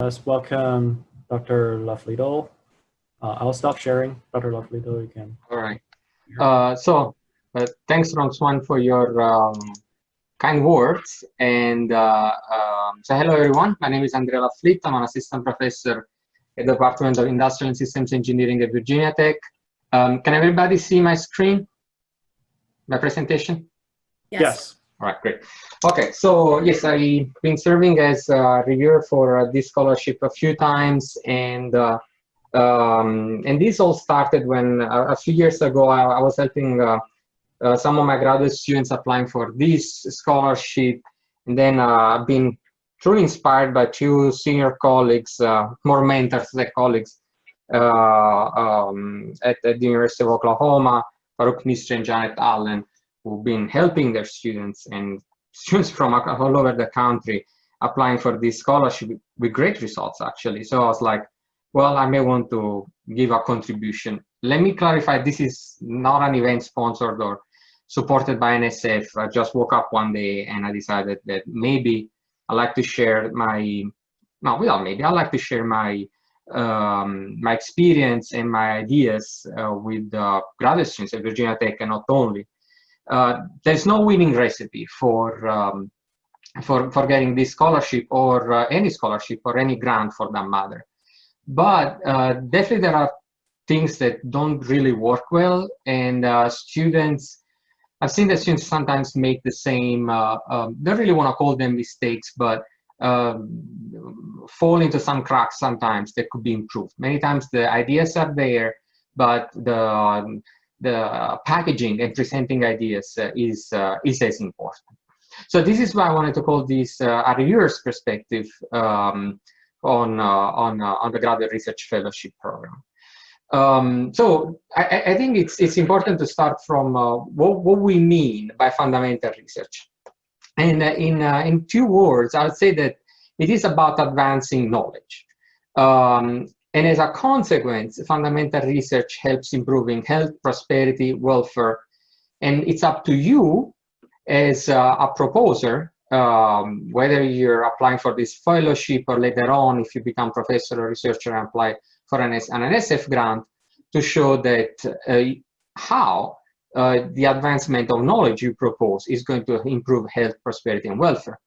Let's welcome Dr. Lovelito. I'll stop sharing. Dr. Lovelito, you can. All right. Thanks, Ron for your kind words. And so hello, everyone. My name is Andrea Laflitte. I'm an assistant professor at the Department of Industrial and Systems Engineering at Virginia Tech. Can everybody see my screen, my presentation? Yes. All right, great. Okay, so yes, I've been serving as a reviewer for this scholarship a few times, and this all started when a few years ago I was helping some of my graduate students applying for this scholarship, and then I've been truly inspired by two senior colleagues, more mentors than colleagues, at the University of Oklahoma, Farouk Misri and Janet Allen, who've been helping their students and students from all over the country applying for this scholarship with great results, actually. So I was like, well, I may want to give a contribution. Let me clarify, this is not an event sponsored or supported by NSF. I just woke up one day and I decided that maybe I'd like to share my, I'd like to share my my experience and my ideas with graduate students at Virginia Tech, and not only. There's no winning recipe for getting this scholarship or any scholarship or any grant for that matter. But definitely there are things that don't really work well, and students, I've seen that students sometimes make the same, don't really want to call them mistakes, but fall into some cracks sometimes that could be improved. Many times the ideas are there, but the packaging and presenting ideas is as important. So this is why I wanted to call this a reviewer's perspective on the Graduate Research Fellowship program. So I think it's important to start from what we mean by fundamental research. And in two words, I would say that it is about advancing knowledge. And as a consequence, fundamental research helps improving health, prosperity, welfare, and it's up to you as a proposer, whether you're applying for this fellowship or later on, if you become professor or researcher and apply for an NSF grant, to show that how the advancement of knowledge you propose is going to improve health, prosperity, and welfare.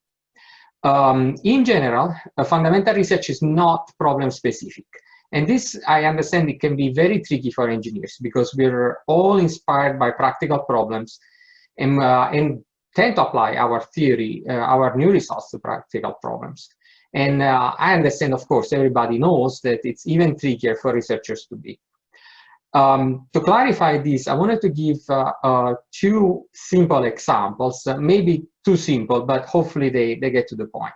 In general, fundamental research is not problem specific. And this, I understand, it can be very tricky for engineers because we're all inspired by practical problems and tend to apply our theory, our new results to practical problems. And I understand, of course, everybody knows that it's even trickier for researchers to be. To clarify this, I wanted to give two simple examples, maybe too simple, but hopefully they get to the point.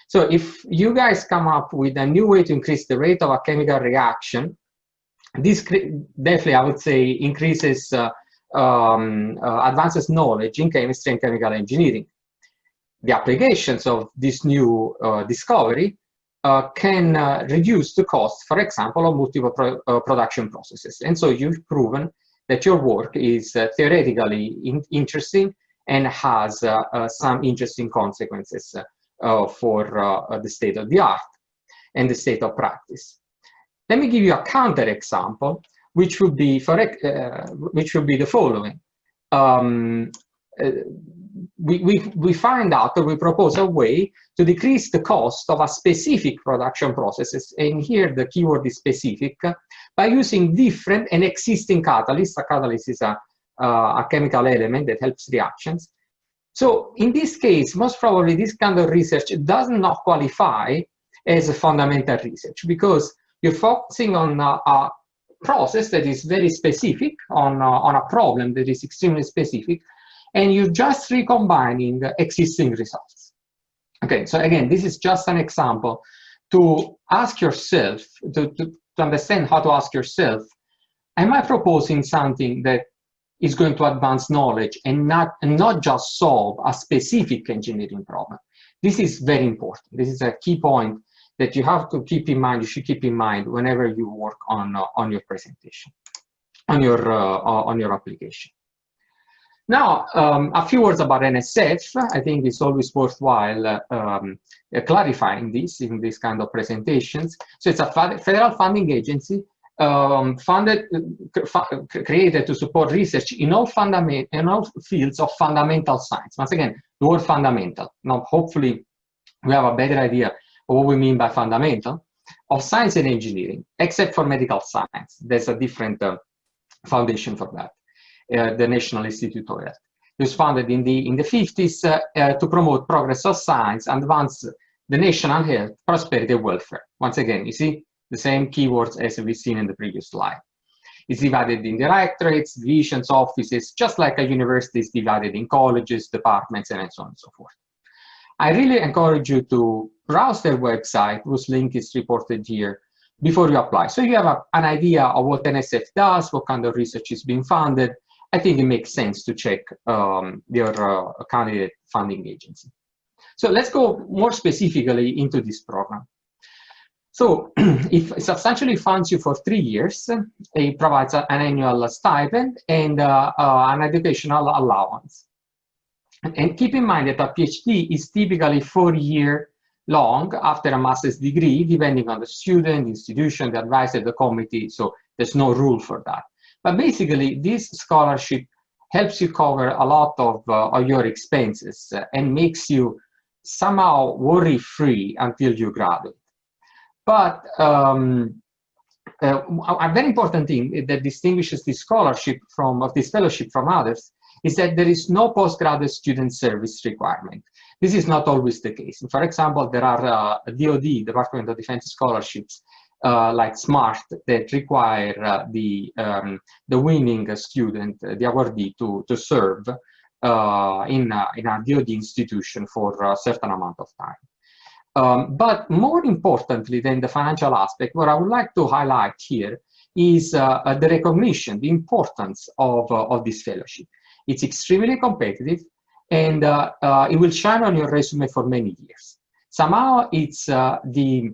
So if you guys come up with a new way to increase the rate of a chemical reaction, this definitely, I would say, increases, advances knowledge in chemistry and chemical engineering. The applications of this new discovery can reduce the cost, for example, of multiple production processes. And so you've proven that your work is theoretically interesting and has some interesting consequences for the state of the art and the state of practice. Let me give you a counter example, which would be the following. We find out, or we propose a way to decrease the cost of a specific production processes, and here the keyword is specific, by using different and existing catalysts. A catalyst is a chemical element that helps reactions. So in this case, most probably this kind of research does not qualify as a fundamental research because you're focusing on a process that is very specific, on a problem that is extremely specific, and you're just recombining existing results. Okay, so again, this is just an example to ask yourself, to understand how to ask yourself, am I proposing something that is going to advance knowledge and not just solve a specific engineering problem? This is very important. This is a key point that you have to keep in mind, you should keep in mind whenever you work on your presentation, on your application. Now, a few words about NSF. I think it's always worthwhile clarifying this in this kind of presentations. So it's a federal funding agency created to support research in all fields of fundamental science. Once again, the word fundamental. Now, hopefully, we have a better idea of what we mean by fundamental of science and engineering, except for medical science. There's a different foundation for that. The National Institute of Health. It was founded in the 50s to promote progress of science, advance the national health, prosperity, and welfare. Once again, you see the same keywords as we've seen in the previous slide. It's divided in directorates, divisions, offices, just like a university is divided in colleges, departments, and so on and so forth. I really encourage you to browse their website, whose link is reported here, before you apply. So you have an idea of what NSF does, what kind of research is being funded. I think it makes sense to check your candidate funding agency. So let's go more specifically into this program. So it substantially funds you for 3 years. It provides an annual stipend and an educational allowance. And keep in mind that a PhD is typically 4-year long after a master's degree, depending on the student, the institution, the advisor, the committee. So there's no rule for that. But basically, this scholarship helps you cover a lot of your expenses and makes you somehow worry-free until you graduate. But a very important thing that distinguishes this scholarship this fellowship from others is that there is no postgraduate student service requirement. This is not always the case. For example, there are DoD, Department of Defense scholarships, like SMART, that require the winning student, the awardee, to serve in a DoD institution for a certain amount of time. But more importantly than the financial aspect, what I would like to highlight here is the recognition, the importance of this fellowship. It's extremely competitive, and it will shine on your resume for many years. Somehow it's the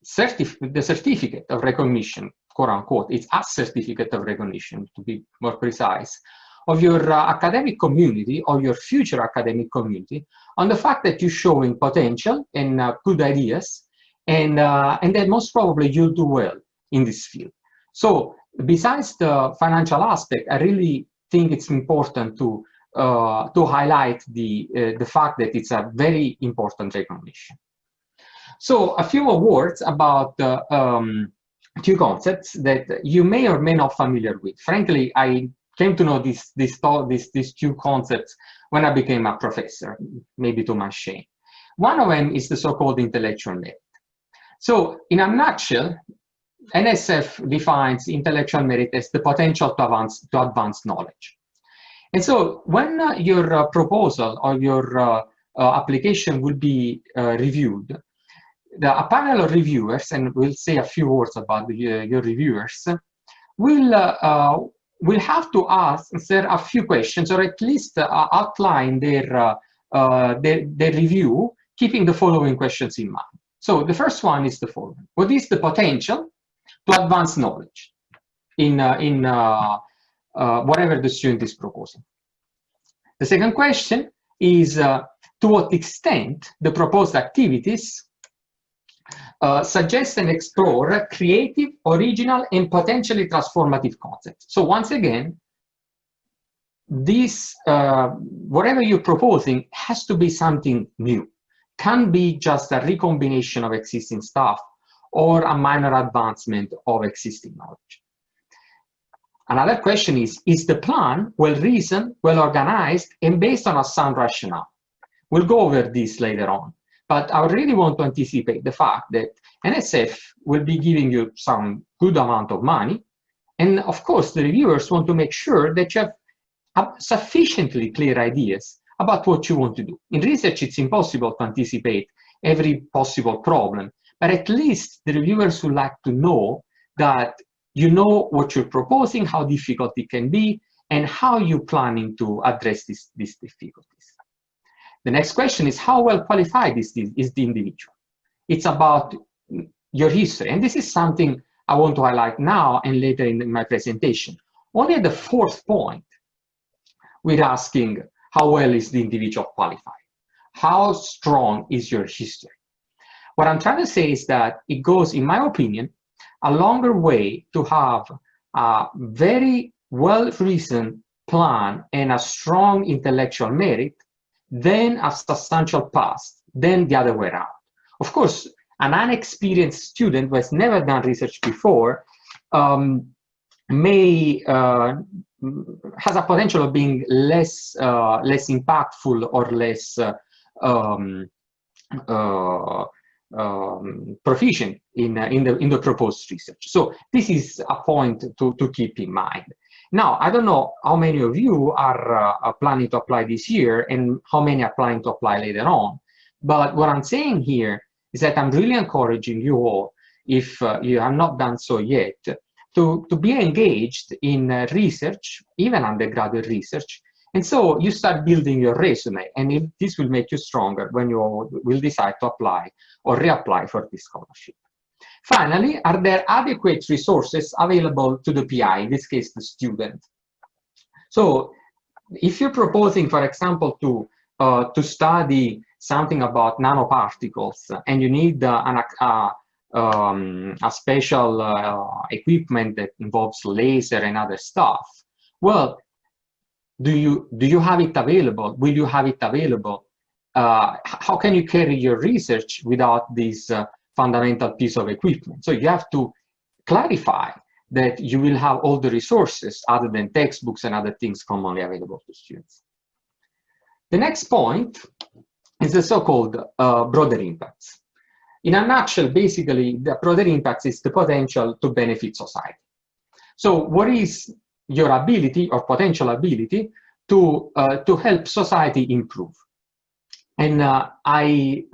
certificate of recognition, quote unquote, it's a certificate of recognition, to be more precise, of your academic community or your future academic community on the fact that you're showing potential and good ideas, and that most probably you'll do well in this field. So besides the financial aspect, I really think it's important to highlight the fact that it's a very important recognition. So a few words about two concepts that you may or may not familiar with. Frankly, I came to know these two concepts when I became a professor, maybe to my shame. One of them is the so-called intellectual merit. So in a nutshell, NSF defines intellectual merit as the potential to advance knowledge. And so when your proposal or your application will be reviewed, a panel of reviewers, and we'll say a few words about your reviewers, will have to answer a few questions, or at least outline their review, keeping the following questions in mind. So the first one is the following: what is the potential to advance knowledge in whatever the student is proposing? The second question is to what extent the proposed activities suggest and explore creative, original, and potentially transformative concepts. So once again, this whatever you're proposing has to be something new. Can't be just a recombination of existing stuff or a minor advancement of existing knowledge. Another question is the plan well-reasoned, well-organized, and based on a sound rationale? We'll go over this later on. But I really want to anticipate the fact that NSF will be giving you some good amount of money. And of course, the reviewers want to make sure that you have sufficiently clear ideas about what you want to do. In research, it's impossible to anticipate every possible problem, but at least the reviewers would like to know that you know what you're proposing, how difficult it can be, and how you're planning to address these difficulties. The next question is how well qualified is the individual? It's about your history. And this is something I want to highlight now and later in my presentation. Only at the fourth point, we're asking how well is the individual qualified? How strong is your history? What I'm trying to say is that it goes, in my opinion, a longer way to have a very well-reasoned plan and a strong intellectual merit than a substantial past, than the other way around. Of course, an unexperienced student who has never done research before may has a potential of being less impactful or less proficient in the proposed research. So this is a point to keep in mind. Now, I don't know how many of you are planning to apply this year and how many are planning to apply later on. But what I'm saying here is that I'm really encouraging you all, if you have not done so yet, to be engaged in research, even undergraduate research. And so you start building your resume, and this will make you stronger when you will decide to apply or reapply for this scholarship. Finally, are there adequate resources available to the PI, in this case, the student? So if you're proposing, for example, to study something about nanoparticles and you need a special equipment that involves laser and other stuff, well, do you have it available? Will you have it available? How can you carry your research without this fundamental piece of equipment? So you have to clarify that you will have all the resources other than textbooks and other things commonly available to students. The next point is the so-called broader impacts. In a nutshell, basically, the broader impacts is the potential to benefit society. So what is your ability or potential ability to help society improve? And I'm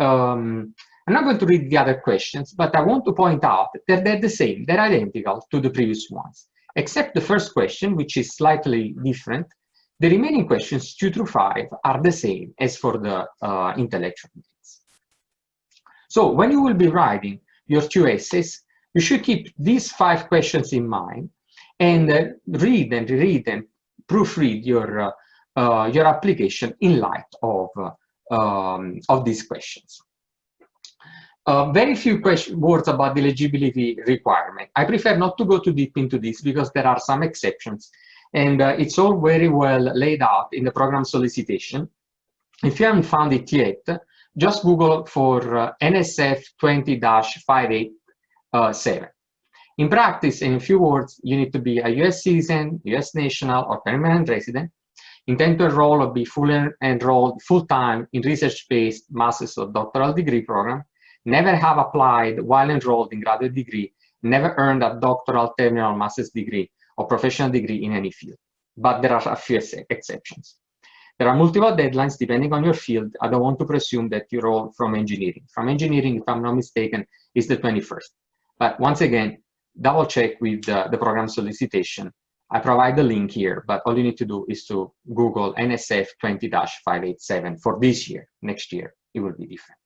not going to read the other questions, but I want to point out that they're the same, they're identical to the previous ones, except the first question, which is slightly different. The remaining questions, 2 through 5, are the same as for the intellectual merits. So when you will be writing your 2 essays, you should keep these 5 questions in mind and read and reread and proofread your application in light of these questions. Very few words about the eligibility requirement. I prefer not to go too deep into this because there are some exceptions, and it's all very well laid out in the program solicitation. If you haven't found it yet, just Google for NSF 20-587. In practice, in a few words, you need to be a US citizen, US national, or permanent resident, intend to enroll or be fully enrolled full-time in research-based master's or doctoral degree program, never have applied while enrolled in graduate degree, never earned a doctoral, terminal, master's degree, or professional degree in any field. But there are a few exceptions. There are multiple deadlines depending on your field. I don't want to presume that you're all from engineering. From engineering, if I'm not mistaken, is the 21st. But once again, double check with the program solicitation. I provide the link here, but all you need to do is to Google NSF 20-587 for this year. Next year, it will be different.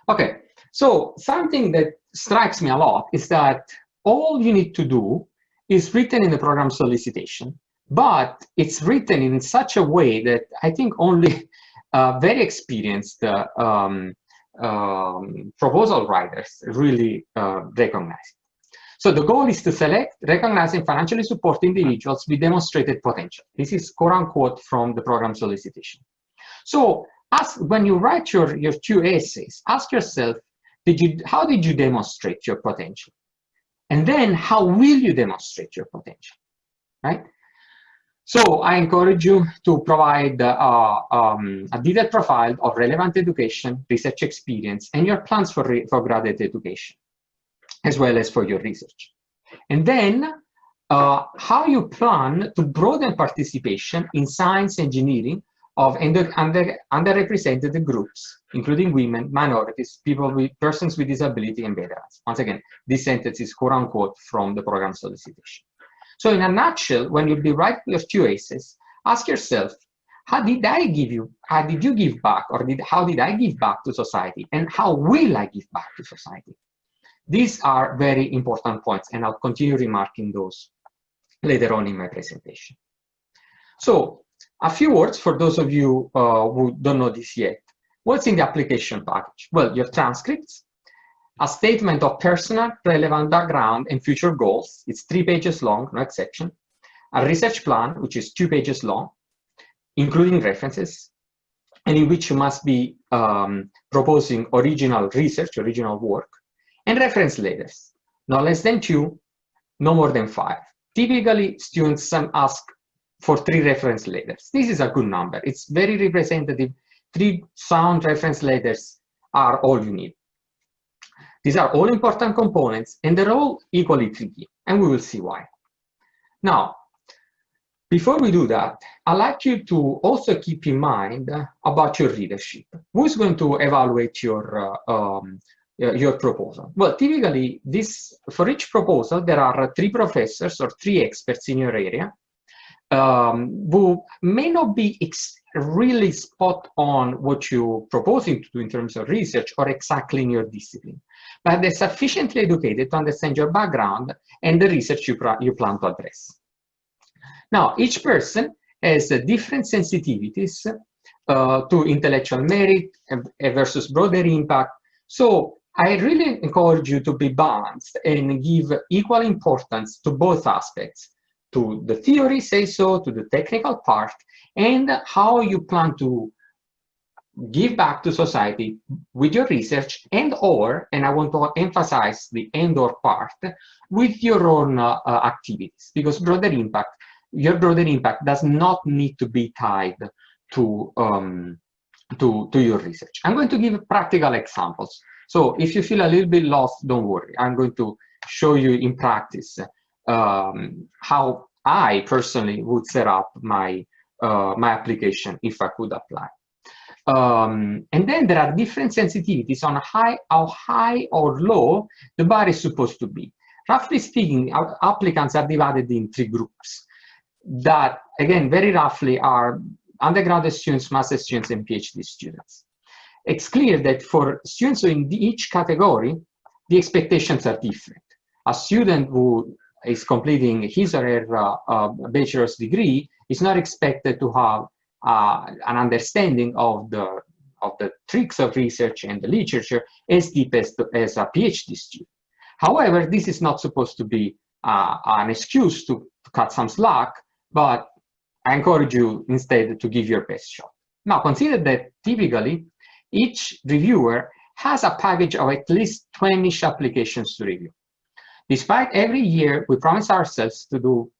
Okay, so something that strikes me a lot is that all you need to do is written in the program solicitation, but it's written in such a way that I think only very experienced proposal writers really recognize it. So the goal is to select, recognize, and financially support individuals with demonstrated potential. This is quote unquote from the program solicitation. So when you write your 2 essays, ask yourself, how did you demonstrate your potential? And then how will you demonstrate your potential, right? So I encourage you to provide a detailed profile of relevant education, research experience, and your plans for graduate education, as well as for your research. And then how you plan to broaden participation in science engineering of underrepresented groups, including women, minorities, persons with disability, and veterans. Once again, this sentence is quote unquote from the program solicitation. So in a nutshell, when you'll be writing your 2 essays, ask yourself, how did you give back, or how did I give back to society, and how will I give back to society? These are very important points, and I'll continue remarking those later on in my presentation. So a few words for those of you who don't know this yet. What's in the application package? Well, your transcripts, a statement of personal, relevant background and future goals. It's 3 pages long, no exception. A research plan, which is 2 pages long, including references, and in which you must be proposing original research, original work, and reference letters. No less than 2, no more than 5. Typically, students ask for 3 reference letters. This is a good number. It's very representative. 3 sound reference letters are all you need. These are all important components, and they're all equally tricky, and we will see why. Now, before we do that, I'd like you to also keep in mind about your readership. Who's going to evaluate your proposal? Well, typically, for each proposal, there are 3 professors or 3 experts in your area who may not be really spot on what you're proposing to do in terms of research or exactly in your discipline, but they're sufficiently educated to understand your background and the research you plan to address. Now, each person has different sensitivities to intellectual merit versus broader impact. So I really encourage you to be balanced and give equal importance to both aspects, to the theory, say so, to the technical part, and how you plan to give back to society with your research and I want to emphasize the and/or part, with your own activities, because your broader impact does not need to be tied to your research. I'm going to give practical examples. So if you feel a little bit lost, don't worry. I'm going to show you in practice how I personally would set up my application if I could apply. And then there are different sensitivities on how high or low the bar is supposed to be. Roughly speaking, our applicants are divided in 3 groups that, again, very roughly are undergraduate students, master's students, and PhD students. It's clear that for students in each category, the expectations are different. A student who is completing his or her bachelor's degree is not expected to have an understanding of the tricks of research and the literature as deep as a PhD student. However, this is not supposed to be an excuse to cut some slack, but I encourage you instead to give your best shot. Now, consider that typically each reviewer has a package of at least 20 applications to review. Despite every year we promise ourselves to do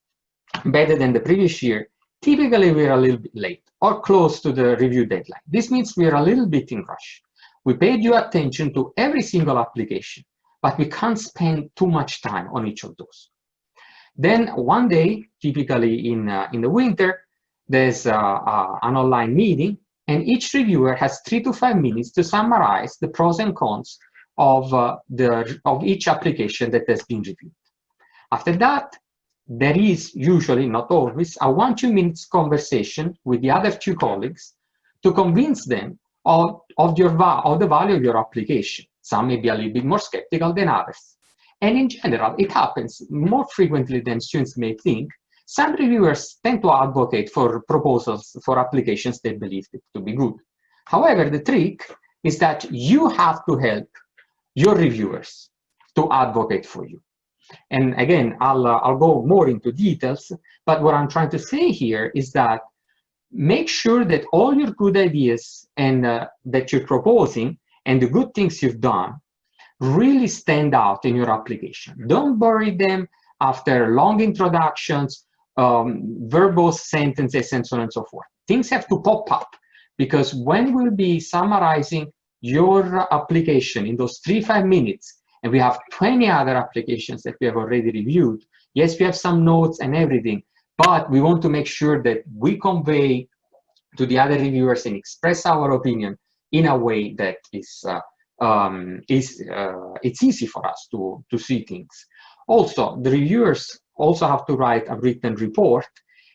better than the previous year, typically we're a little bit late or close to the review deadline. This means we're a little bit in rush. We paid due attention to every single application, but we can't spend too much time on each of those. Then one day, typically in the winter, there's an online meeting, and each reviewer has 3 to 5 minutes to summarize the pros and cons of each application that has been reviewed. After that, there is usually, not always, a 1-2 minutes conversation with the other 2 colleagues to convince them of the value of your application. Some may be a little bit more skeptical than others. And in general, it happens more frequently than students may think. Some reviewers tend to advocate for proposals for applications they believe to be good. However, the trick is that you have to help your reviewers to advocate for you. And again, I'll go more into details, but what I'm trying to say here is that make sure that all your good ideas and that you're proposing and the good things you've done really stand out in your application. Don't bury them after long introductions, verbose sentences, and so on and so forth. Things have to pop up, because when we'll be summarizing your application in those 3-5 minutes, and we have 20 other applications that we have already reviewed, yes, we have some notes and everything, but we want to make sure that we convey to the other reviewers and express our opinion in a way that is it's easy for us to see things. Also, the reviewers also have to write a written report,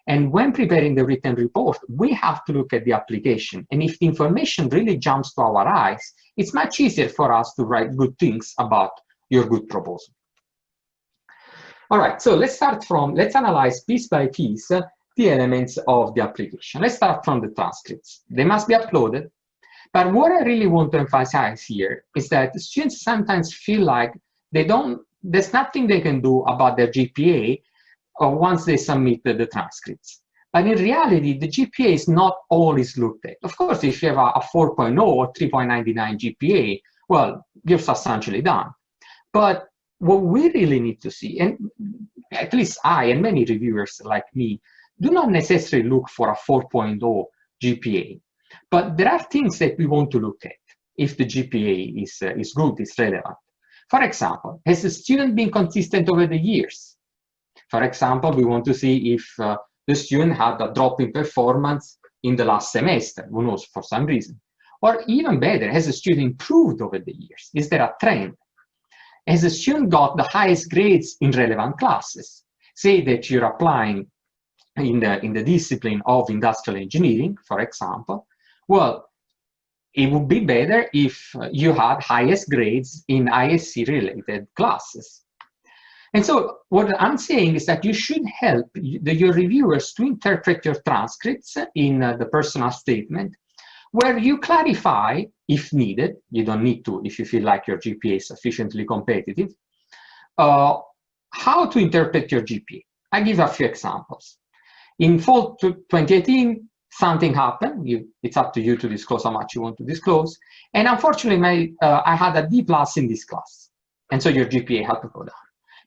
and when preparing the written report, we have to look at the application, and if the information really jumps to our eyes, it's much easier for us to write good things about your good proposal. All right, so let's analyze piece by piece the elements of the application. Let's start from the transcripts. They must be uploaded. But what I really want to emphasize here is that the students sometimes feel like there's nothing they can do about their GPA once they submit the transcripts. But in reality, the GPA is not always looked at. Of course, if you have a 4.0 or 3.99 GPA, well, you're substantially done. But what we really need to see, and at least I and many reviewers like me, do not necessarily look for a 4.0 GPA. But there are things that we want to look at if the GPA is good, is relevant. For example, has the student been consistent over the years? For example, we want to see if the student had a drop in performance in the last semester, who knows, for some reason. Or even better, has the student improved over the years? Is there a trend? Has the student got the highest grades in relevant classes? Say that you're applying in the discipline of industrial engineering, for example. Well, it would be better if you had highest grades in ISC-related classes. And so what I'm saying is that you should help your reviewers to interpret your transcripts in the personal statement, where you clarify, if needed, you don't need to if you feel like your GPA is sufficiently competitive, how to interpret your GPA. I give a few examples. In fall 2018, something happened. It's up to you to disclose how much you want to disclose. And unfortunately, I had a D+ in this class. And so your GPA had to go down.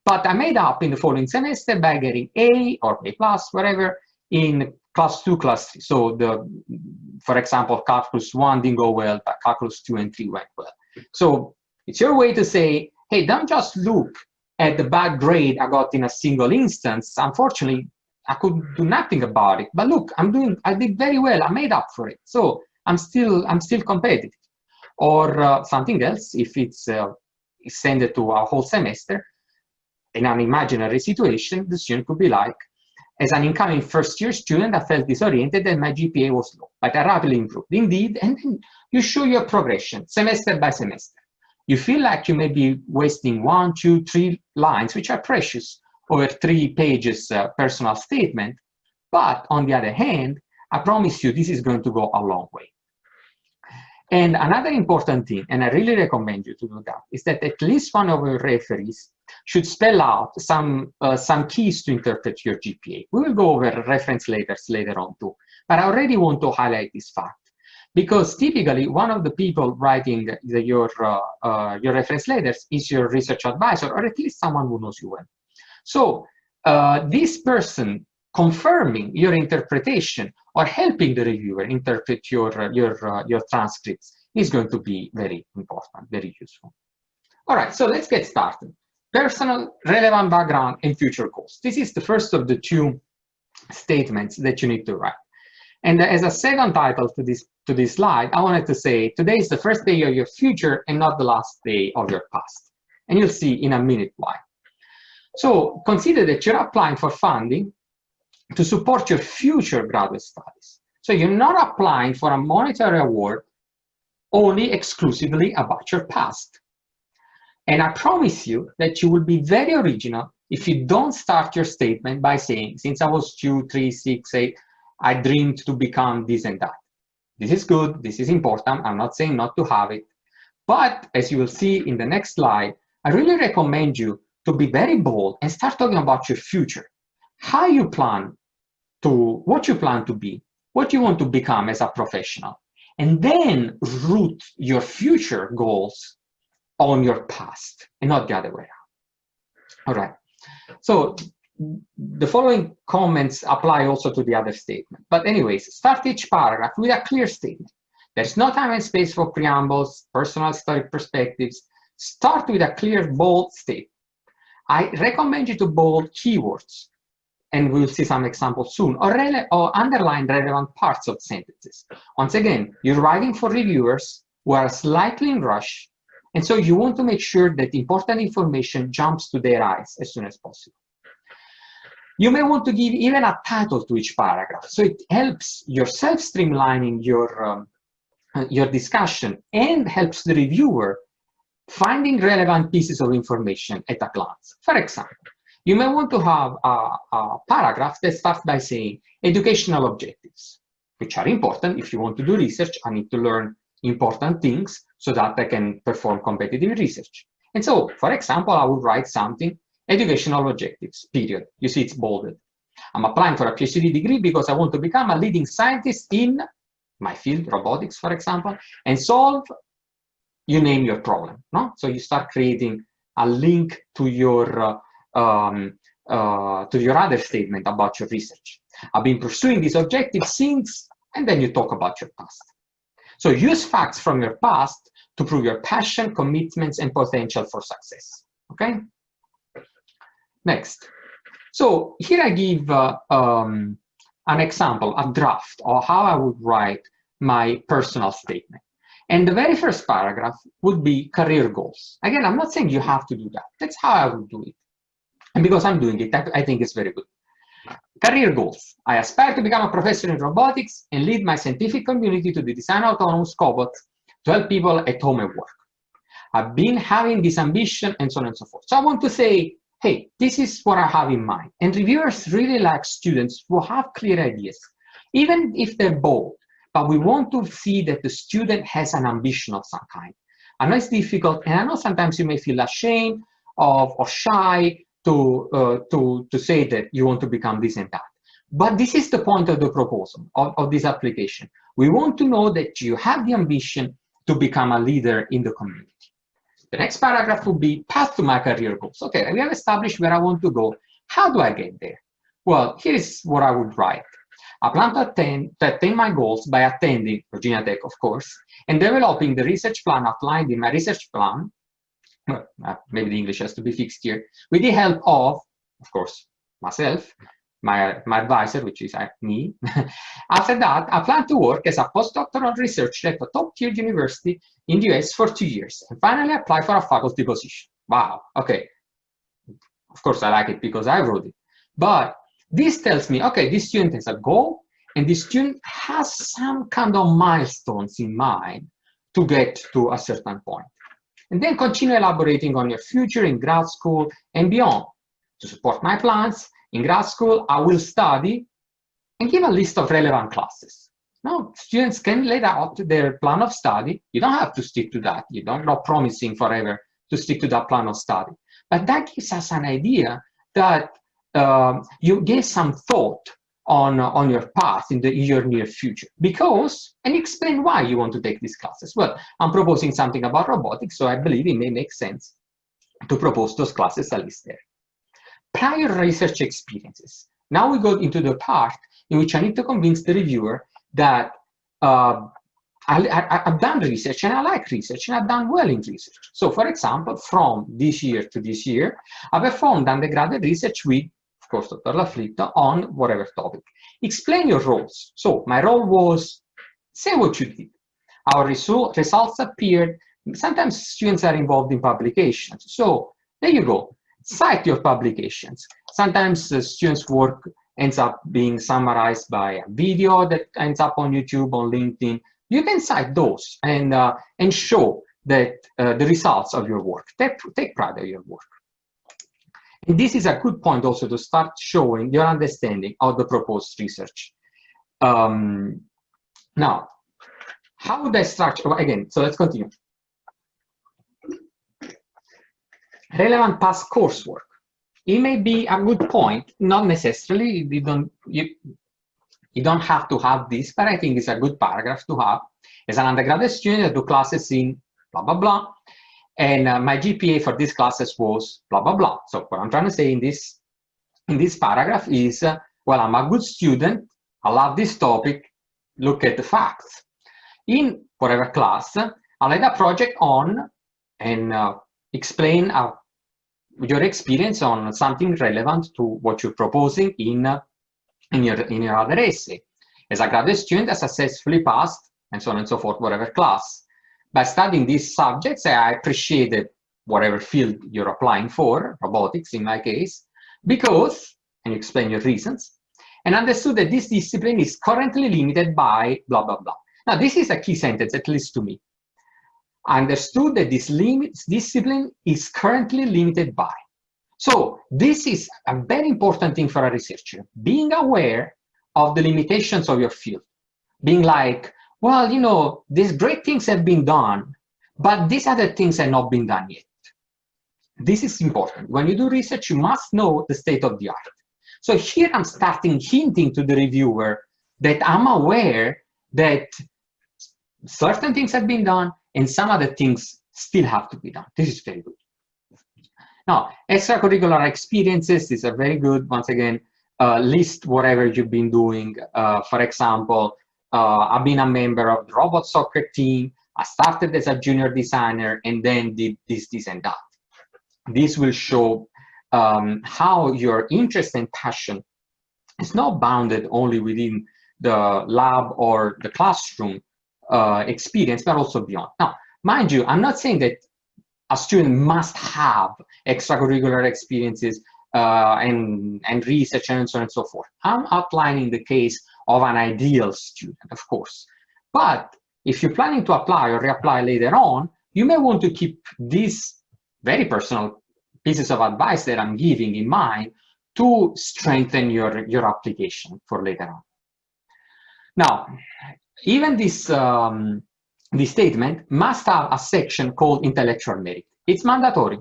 But I made up in the following semester by getting A or A+, whatever, in class 2, class 3. So for example, calculus 1 didn't go well, but calculus 2 and 3 went well. So it's your way to say, hey, don't just look at the bad grade I got in a single instance. Unfortunately, I could do nothing about it. But look, I did very well. I made up for it. So I'm still competitive. Or something else, if it's extended to a whole semester, in an imaginary situation, the student could be like, as an incoming first-year student, I felt disoriented and my GPA was low, but I rapidly improved. Indeed, and then you show your progression, semester by semester. You feel like you may be wasting 1, 2, 3 lines, which are precious, over 3 pages personal statement, but on the other hand, I promise you this is going to go a long way. And another important thing, and I really recommend you to do that, is that at least one of your referees should spell out some keys to interpret your GPA. We will go over reference letters later on too, but I already want to highlight this fact, because typically one of the people writing your reference letters is your research advisor, or at least someone who knows you well. So this person confirming your interpretation or helping the reviewer interpret your transcripts is going to be very important, very useful. All right, so let's get started. Personal, relevant background, and future goals. This is the first of the 2 statements that you need to write. And as a second title to this slide, I wanted to say, today is the first day of your future and not the last day of your past. And you'll see in a minute why. So consider that you're applying for funding to support your future graduate studies. So you're not applying for a monetary award only exclusively about your past. And I promise you that you will be very original if you don't start your statement by saying, since I was 2, 3, 6, 8, I dreamed to become this and that. This is good, this is important, I'm not saying not to have it. But as you will see in the next slide, I really recommend you to be very bold and start talking about your future. What you plan to be, what you want to become as a professional, and then root your future goals on your past and not the other way around. All right, so the following comments apply also to the other statement. But anyways, start each paragraph with a clear statement. There's no time and space for preambles, personal historic perspectives. Start with a clear, bold statement. I recommend you to bold keywords, and we'll see some examples soon, or underline relevant parts of sentences. Once again, you're writing for reviewers who are slightly in rush, and so you want to make sure that important information jumps to their eyes as soon as possible. You may want to give even a title to each paragraph, so it helps yourself streamlining your discussion and helps the reviewer finding relevant pieces of information at a glance. For example, you may want to have a paragraph that starts by saying educational objectives, which are important. If you want to do research, I need to learn important things so that I can perform competitive research. And so, for example, I would write something, educational objectives, period. You see it's bolded. I'm applying for a PhD degree because I want to become a leading scientist in my field, robotics, for example, and solve, you name your problem, no? So you start creating a link to your other statement about your research. I've been pursuing this objective since, and then you talk about your past. So use facts from your past to prove your passion, commitments, and potential for success, okay? Next. So here I give an example, a draft, of how I would write my personal statement. And the very first paragraph would be career goals. Again, I'm not saying you have to do that. That's how I would do it. And because I'm doing it, I think it's very good. Career goals. I aspire to become a professor in robotics and lead my scientific community to design autonomous cobots to help people at home and work. I've been having this ambition and so on and so forth. So I want to say, hey, this is what I have in mind. And reviewers really like students who have clear ideas, even if they're bold. But we want to see that the student has an ambition of some kind. I know it's difficult, and I know sometimes you may feel ashamed of or shy to say that you want to become this and that. But this is the point of the proposal, of this application. We want to know that you have the ambition to become a leader in the community. The next paragraph will be path to my career goals. Okay, we have established where I want to go. How do I get there? Well, here is what I would write. I plan to attain my goals by attending Virginia Tech, of course, and developing the research plan outlined in my research plan. Well, maybe the English has to be fixed here. With the help of course, myself, my advisor, which is me. After that, I plan to work as a postdoctoral researcher at a top-tier university in the US for 2 years, and finally apply for a faculty position. Wow, okay. Of course, I like it because I wrote it. But this tells me, okay, this student has a goal, and this student has some kind of milestones in mind to get to a certain point. And then continue elaborating on your future in grad school and beyond. To support my plans, in grad school, I will study and give a list of relevant classes. Now, students can lay out their plan of study. You don't have to stick to that. You're not promising forever to stick to that plan of study. But that gives us an idea that you gave some thought on your path in your near future. Because, and explain why you want to take these classes. Well, I'm proposing something about robotics, so I believe it may make sense to propose those classes at least there. Prior research experiences. Now we go into the part in which I need to convince the reviewer that I've done research and I like research and I've done well in research. So for example, from this year to this year, I performed undergraduate research with, of course, Dr. Laflito on whatever topic. Explain your roles. So my role was, say what you did. Our results appeared. Sometimes students are involved in publications. So there you go. Cite your publications. Sometimes students' work ends up being summarized by a video that ends up on YouTube, on LinkedIn. You can cite those and show that the results of your work. Take pride of your work. And this is a good point also to start showing your understanding of the proposed research. Now, how would I structure? Well, again, so let's continue. Relevant past coursework. It may be a good point, not necessarily. You don't have to have this, but I think it's a good paragraph to have. As an undergraduate student, I do classes in blah, blah, blah. And my GPA for these classes was blah, blah, blah. So what I'm trying to say in this paragraph is, well, I'm a good student. I love this topic. Look at the facts. In whatever class, I led a project on and explain your experience on something relevant to what you're proposing in your other essay. As a graduate student, I successfully passed, and so on and so forth, whatever class. By studying these subjects, I appreciated whatever field you're applying for, robotics in my case, because, and you explain your reasons, and understood that this discipline is currently limited by blah, blah, blah. Now, this is a key sentence, at least to me. I understood that this discipline is currently limited by. So this is a very important thing for a researcher, being aware of the limitations of your field, being like, well, you know, these great things have been done, but these other things have not been done yet. This is important. When you do research, you must know the state of the art. So here I'm starting hinting to the reviewer that I'm aware that certain things have been done and some other things still have to be done. This is very good. Now, extracurricular experiences is a very good, once again, list whatever you've been doing. For example, I've been a member of the robot soccer team. I started as a junior designer and then did this, and that. This will show how your interest and passion is not bounded only within the lab or the classroom experience, but also beyond. Now, mind you, I'm not saying that a student must have extracurricular experiences and research and so on and so forth. I'm outlining the case of an ideal student, of course. But if you're planning to apply or reapply later on, you may want to keep these very personal pieces of advice that I'm giving in mind to strengthen your application for later on. Now, even this statement must have a section called intellectual merit. It's mandatory.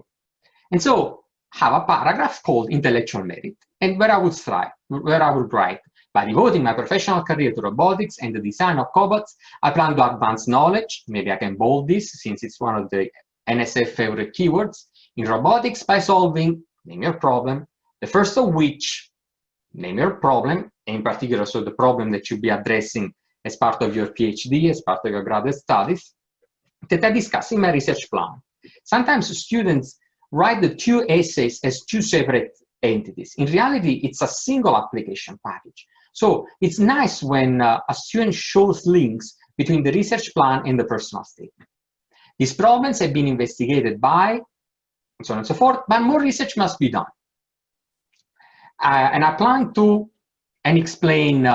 And so have a paragraph called intellectual merit, and where I would write, by devoting my professional career to robotics and the design of cobots, I plan to advance knowledge, maybe I can bold this since it's one of the NSF favorite keywords, in robotics by solving, name your problem, the first of which, name your problem, in particular, so the problem that you'll be addressing as part of your PhD, as part of your graduate studies, that I discuss in my research plan. Sometimes students write the two essays as two separate entities. In reality, it's a single application package. So it's nice when a student shows links between the research plan and the personal statement. These problems have been investigated by, and so on and so forth, but more research must be done. And I plan to explain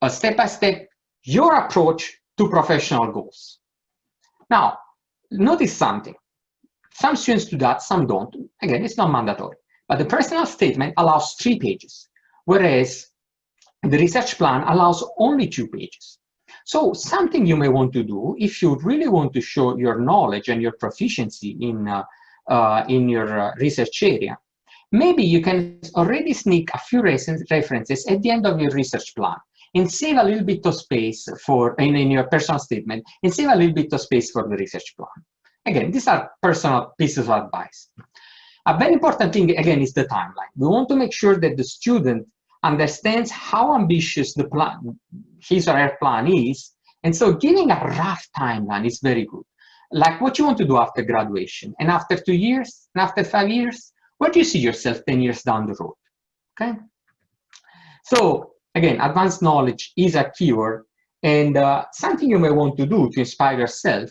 step by step your approach to professional goals. Now, notice something. Some students do that, some don't. Again, it's not mandatory. But the personal statement allows 3 pages, whereas the research plan allows only 2 pages. So something you may want to do, if you really want to show your knowledge and your proficiency in your research area, maybe you can already sneak a few references at the end of your research plan and save a little bit of space for, in your personal statement, and save a little bit of space for the research plan. Again, these are personal pieces of advice. A very important thing, again, is the timeline. We want to make sure that the student understands how ambitious the plan, his or her plan is, and so giving a rough timeline is very good. Like what you want to do after graduation, and after 2 years, and after 5 years, where do you see yourself 10 years down the road, okay? So, again, advanced knowledge is a keyword, and something you may want to do to inspire yourself.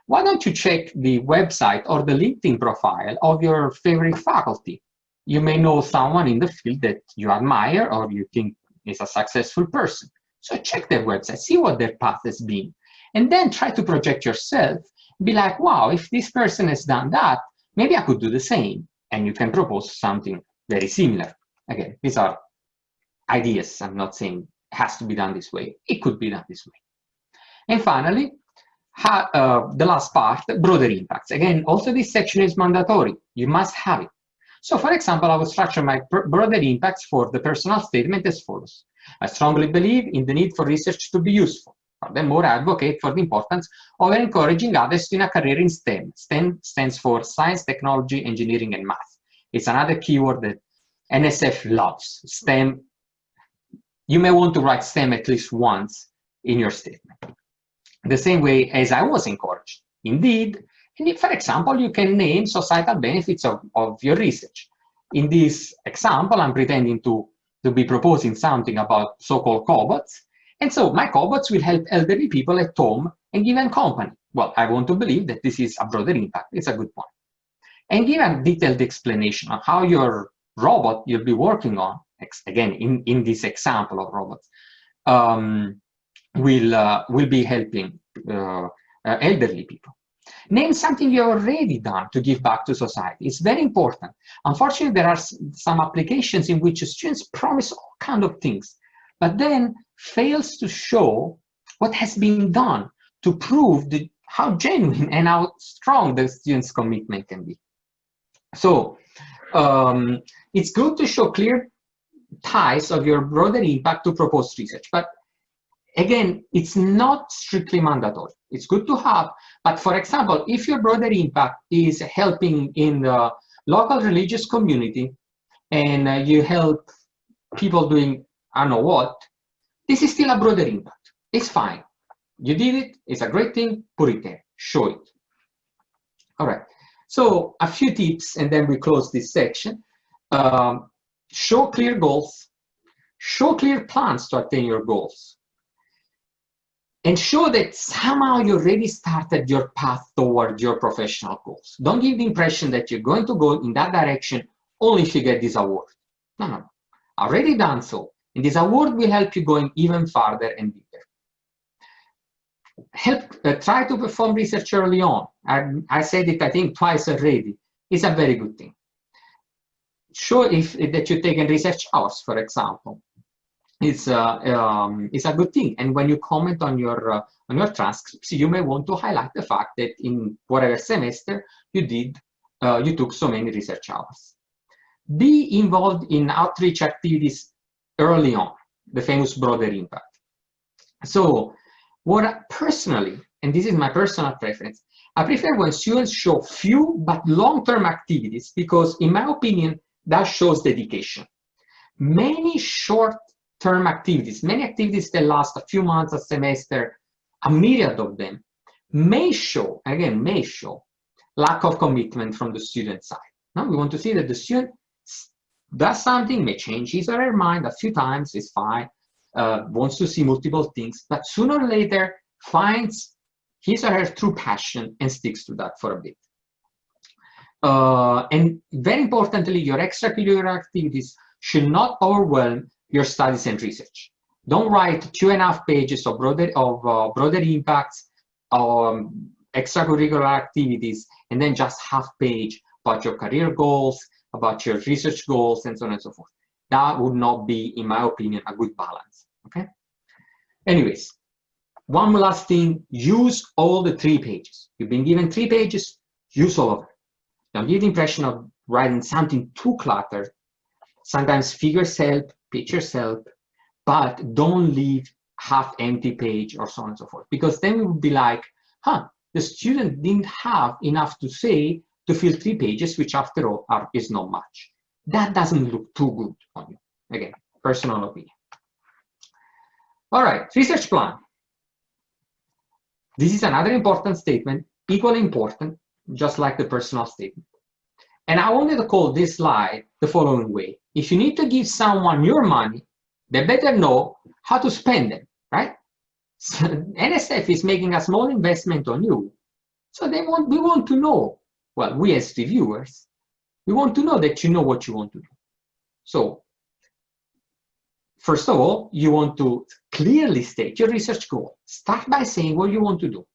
Why don't you check the website or the LinkedIn profile of your favorite faculty? You may know someone in the field that you admire or you think is a successful person. So check their website, see what their path has been, and then try to project yourself. Be like, wow, if this person has done that, maybe I could do the same. And you can propose something very similar. Again, these are ideas. I'm not saying it has to be done this way. It could be done this way. And finally, the last part, broader impacts. Again, also this section is mandatory. You must have it. So for example, I will structure my broader impacts for the personal statement as follows. I strongly believe in the need for research to be useful. Furthermore, I advocate for the importance of encouraging others in a career in STEM. STEM stands for science, technology, engineering, and math. It's another keyword that NSF loves. STEM, you may want to write STEM at least once in your statement. The same way as I was encouraged. Indeed, and if, for example, you can name societal benefits of your research. In this example, I'm pretending to be proposing something about so-called cobots. And so my cobots will help elderly people at home and give them company. Well, I want to believe that this is a broader impact. It's a good point. And give a detailed explanation of how your robot you'll be working on, again, in this example of robots, will be helping elderly people. Name something you've already done to give back to society. It's very important. Unfortunately, there are some applications in which students promise all kinds of things, but then fails to show what has been done to prove how genuine and how strong the student's commitment can be. So it's good to show clear ties of your broader impact to proposed research, but again, it's not strictly mandatory. It's good to have, but for example, if your broader impact is helping in the local religious community and you help people doing I don't know what, this is still a broader impact. It's fine. You did it, it's a great thing, put it there, show it. All right, so a few tips and then we close this section. Show clear goals, show clear plans to attain your goals, and show that somehow you already started your path toward your professional goals. Don't give the impression that you're going to go in that direction only if you get this award. No. Already done so. And this award will help you going even farther and deeper. Try to perform research early on. I said it, I think, twice already. It's a very good thing. Show that you've taken research hours, for example. It's a good thing. And when you comment on your transcripts, you may want to highlight the fact that in whatever semester you took so many research hours. Be involved in outreach activities early on, the famous broader impact. So personally, and this is my personal preference, I prefer when students show few but long-term activities because, in my opinion, that shows dedication. Many short-term activities, many activities that last a few months, a semester, a myriad of them, may show lack of commitment from the student side. Now, we want to see that the student does something, may change his or her mind a few times, is fine, wants to see multiple things, but sooner or later finds his or her true passion and sticks to that for a bit. And very importantly, your extracurricular activities should not overwhelm your studies and research. Don't write 2.5 pages of broader impacts, extracurricular activities, and then just half page about your career goals, about your research goals, and so on and so forth. That would not be, in my opinion, a good balance. Okay. Anyways, one last thing: use all the 3 pages. You've been given 3 pages. Use all of them. Don't give the impression of writing something too cluttered. Sometimes figures help, pictures help, but don't leave half-empty page or so on and so forth, because then it would be like, the student didn't have enough to say to fill 3 pages, which after all is not much. That doesn't look too good on you. Again, personal opinion. All right, research plan. This is another important statement, equally important, just like the personal statement. And I wanted to call this slide the following way. If you need to give someone your money, they better know how to spend them, right? So NSF is making a small investment on you. So we want to know, well, we as reviewers, we want to know that you know what you want to do. So first of all, you want to clearly state your research goal. Start by saying what you want to do.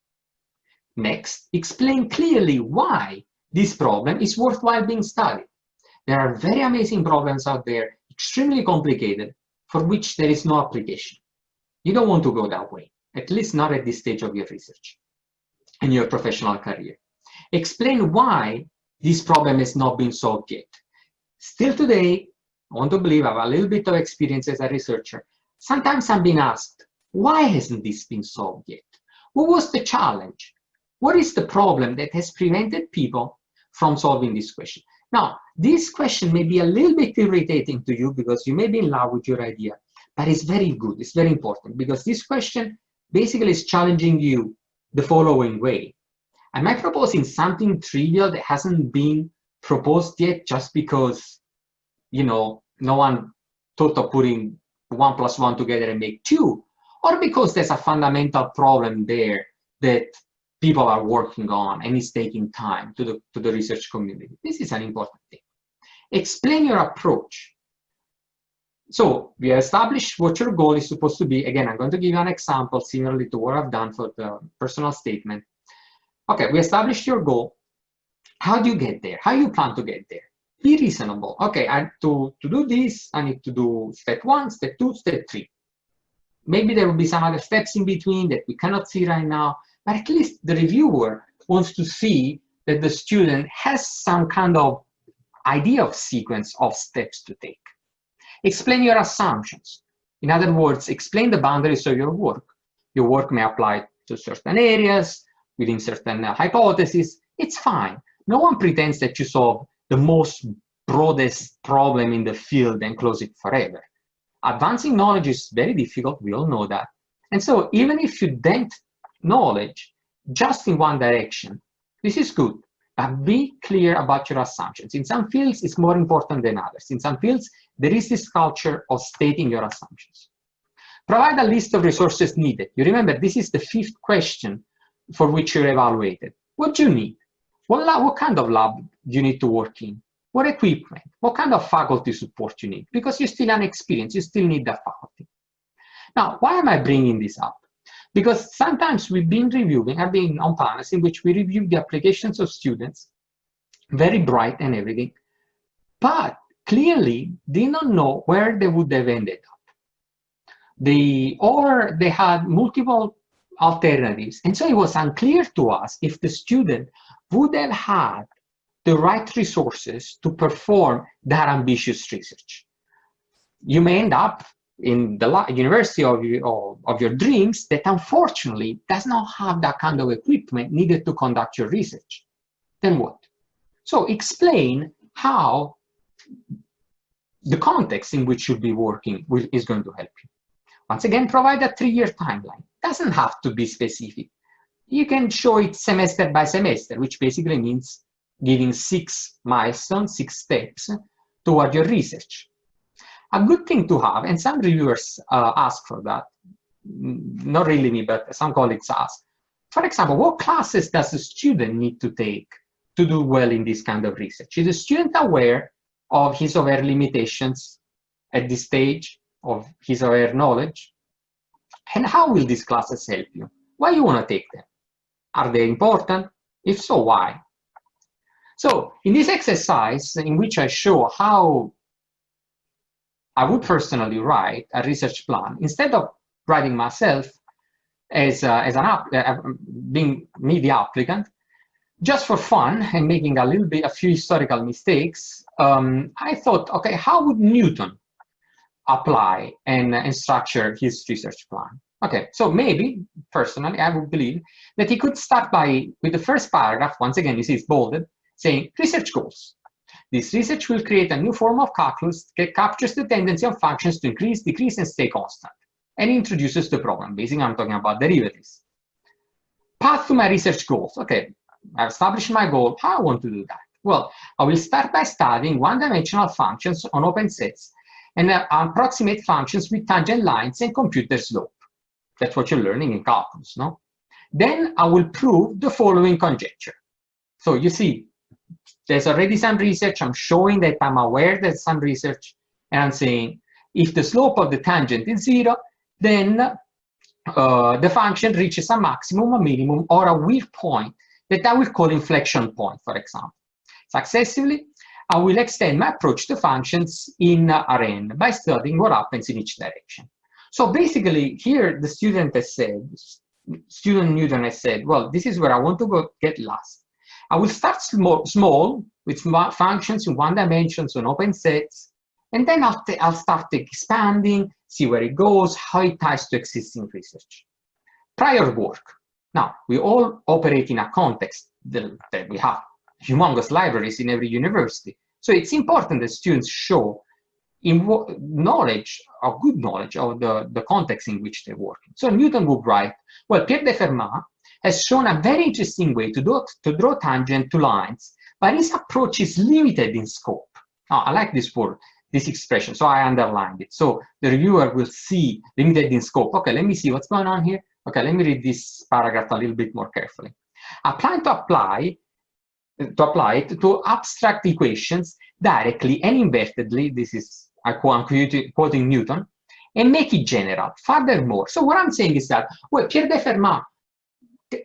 Next, explain clearly why this problem is worthwhile being studied. There are very amazing problems out there, extremely complicated, for which there is no application. You don't want to go that way, at least not at this stage of your research and your professional career. Explain why this problem has not been solved yet. Still today, I want to believe I have a little bit of experience as a researcher. Sometimes I'm being asked, why hasn't this been solved yet? What was the challenge? What is the problem that has prevented people from solving this question? Now, this question may be a little bit irritating to you because you may be in love with your idea, but it's very good, it's very important, because this question basically is challenging you the following way. Am I proposing something trivial that hasn't been proposed yet just because, no one thought of putting 1 + 1 together and make 2, or because there's a fundamental problem there that people are working on and is taking time to the research community? This is an important thing. Explain your approach. So we have established what your goal is supposed to be. Again, I'm going to give you an example similarly to what I've done for the personal statement. Okay, we established your goal. How do you get there? How you plan to get there? Be reasonable. Okay, to do this, I need to do step 1, step 2, step 3. Maybe there will be some other steps in between that we cannot see right now, but at least the reviewer wants to see that the student has some kind of idea of sequence of steps to take. Explain your assumptions. In other words, explain the boundaries of your work. Your work may apply to certain areas, within certain hypotheses. It's fine. No one pretends that you solve the most broadest problem in the field and close it forever. Advancing knowledge is very difficult, we all know that. And so even if you dent knowledge just in one direction, this is good. But be clear about your assumptions. In some fields, it's more important than others. In some fields, there is this culture of stating your assumptions. Provide a list of resources needed. You remember, this is the 5th question for which you're evaluated. What do you need? What kind of lab do you need to work in? What equipment? What kind of faculty support you need? Because you're still inexperienced, you still need that faculty. Now, why am I bringing this up? Because sometimes I've been on panels in which we review the applications of students, very bright and everything, but clearly did not know where they would have ended up. Or they had multiple alternatives. And so it was unclear to us if the student would have had the right resources to perform that ambitious research. You may end up in the university of your dreams that unfortunately does not have that kind of equipment needed to conduct your research. Then what? So explain how the context in which you'll be working is going to help you. Once again, provide a 3-year timeline. Doesn't have to be specific. You can show it semester by semester, which basically means giving 6 milestones, 6 steps toward your research. A good thing to have, and some reviewers ask for that, not really me, but some colleagues ask. For example, what classes does a student need to take to do well in this kind of research? Is the student aware of his or her limitations at this stage of his or her knowledge? And how will these classes help you? Why you want to take them? Are they important? If so, why? So in this exercise, in which I show how I would personally write a research plan, instead of writing myself being me the applicant, just for fun and making a few historical mistakes, I thought, okay, how would Newton apply and structure his research plan? Okay, so maybe, personally, I would believe that he could start with the first paragraph, once again, you see it's bolded, saying research goals. This research will create a new form of calculus that captures the tendency of functions to increase, decrease, and stay constant, and introduces the problem. Basically, I'm talking about derivatives. Path to my research goals. Okay, I've established my goal. How I want to do that? Well, I will start by studying one-dimensional functions on open sets and approximate functions with tangent lines and compute their slope. That's what you're learning in calculus, no? Then I will prove the following conjecture. So you see, there's already some research. I'm showing that I'm aware there's some research, and I'm saying if the slope of the tangent is 0, then the function reaches a maximum, a minimum, or a weak point that I will call inflection point, for example. Successively, I will extend my approach to functions in Rn by studying what happens in each direction. So basically, here the student Newton has said, well, this is where I want to go get last. I will start small with functions in one dimension, so in open sets, and then I'll start expanding, see where it goes, how it ties to existing research. Prior work. Now, we all operate in a context that we have humongous libraries in every university. So it's important that students show knowledge, or good knowledge of the context in which they're working. So Newton would write, well, Pierre de Fermat has shown a very interesting way to draw tangent to lines, but his approach is limited in scope. Now, I like this word, this expression, so I underlined it. So the reviewer will see limited in scope. Okay, let me see what's going on here. Okay, let me read this paragraph a little bit more carefully. I plan to apply it to abstract equations directly and invertedly. This is, I'm quoting Newton, and make it general. Furthermore, so what I'm saying is that, well, Pierre de Fermat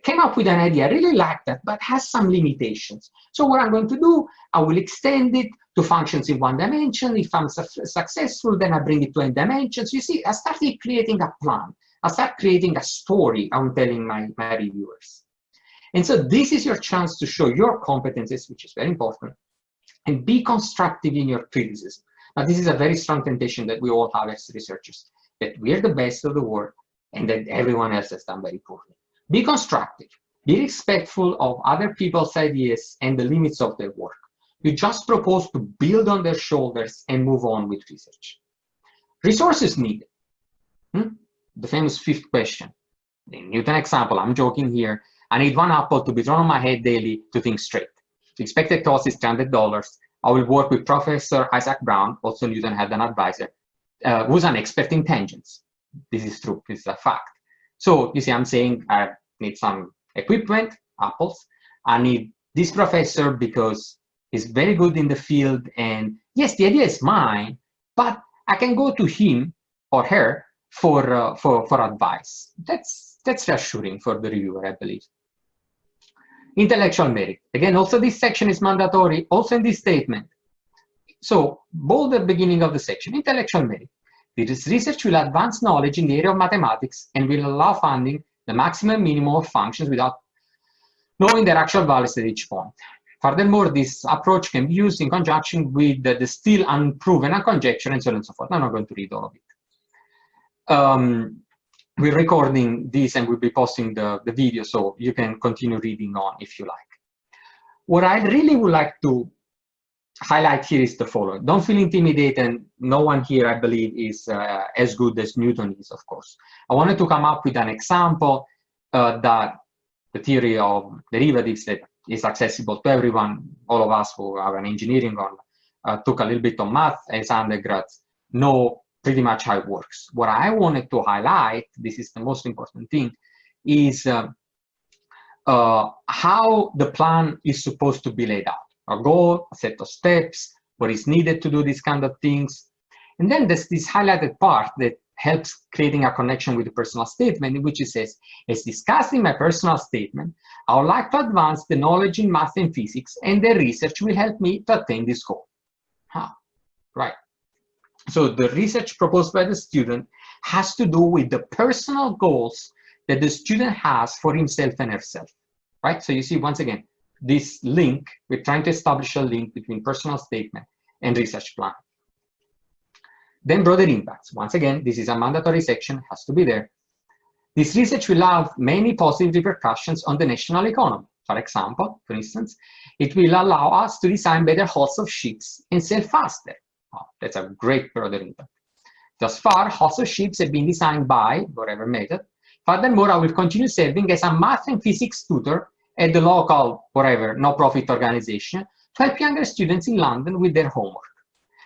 came up with an idea, I really like that, but has some limitations. So what I'm going to do, I will extend it to functions in one dimension. If I'm successful, then I bring it to n dimensions. You see, I started creating a plan. I start creating a story I'm telling my reviewers. And so this is your chance to show your competencies, which is very important, and be constructive in your criticism. Now, this is a very strong temptation that we all have as researchers, that we're the best of the world and that everyone else has done very poorly. Be constructive, be respectful of other people's ideas and the limits of their work. You just propose to build on their shoulders and move on with research. Resources needed. The famous fifth question. The Newton example, I'm joking here. I need one apple to be thrown on my head daily to think straight. The expected cost is $300. I will work with Professor Isaac Brown, also Newton had an advisor, who's an expert in tangents. This is true, this is a fact. So you see, I'm saying I need some equipment, apples. I need this professor because he's very good in the field. And yes, the idea is mine, but I can go to him or her for advice. That's reassuring for the reviewer, I believe. Intellectual merit. Again, also this section is mandatory, also in this statement. So bold at the beginning of the section, intellectual merit. This research will advance knowledge in the area of mathematics and will allow finding the maximum and minimum of functions without knowing their actual values at each point. Furthermore, this approach can be used in conjunction with the still unproven conjecture and so on and so forth. I'm not going to read all of it. We're recording this and we'll be posting the video, so you can continue reading on if you like. What I really would like to highlight here is the following. Don't feel intimidated. No one here, I believe, is as good as Newton is, of course. I wanted to come up with an example that the theory of derivatives that is accessible to everyone, all of us who are an engineering or took a little bit of math as undergrads, know pretty much how it works. What I wanted to highlight, this is the most important thing, is how the plan is supposed to be laid out. A goal, a set of steps, what is needed to do these kind of things. And then there's this highlighted part that helps creating a connection with the personal statement, in which it says, as discussed in my personal statement, I would like to advance the knowledge in math and physics, and the research will help me to attain this goal. Right. So the research proposed by the student has to do with the personal goals that the student has for himself and herself. Right. So you see, once again, this link, we're trying to establish a link between personal statement and research plan. Then broader impacts. Once again, this is a mandatory section, has to be there. This research will have many positive repercussions on the national economy. For example, for instance, it will allow us to design better hulls of ships and sail faster. Oh, that's a great broader impact. Thus far, hulls of ships have been designed by whatever method. Furthermore, I will continue serving as a math and physics tutor at the local, whatever, no-profit organization to help younger students in London with their homework.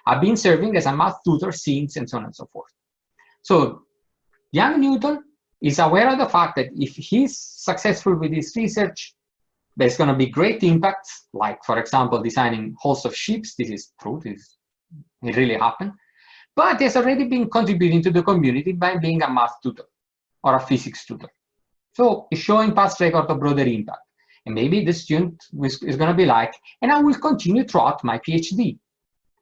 I've been serving as a math tutor since, and so on and so forth. So young Newton is aware of the fact that if he's successful with his research, there's going to be great impacts, like, for example, designing hulls of ships. This is true, it really happened. But he has already been contributing to the community by being a math tutor or a physics tutor. So he's showing past record of broader impact. And maybe the student is going to be like, and I will continue throughout my PhD.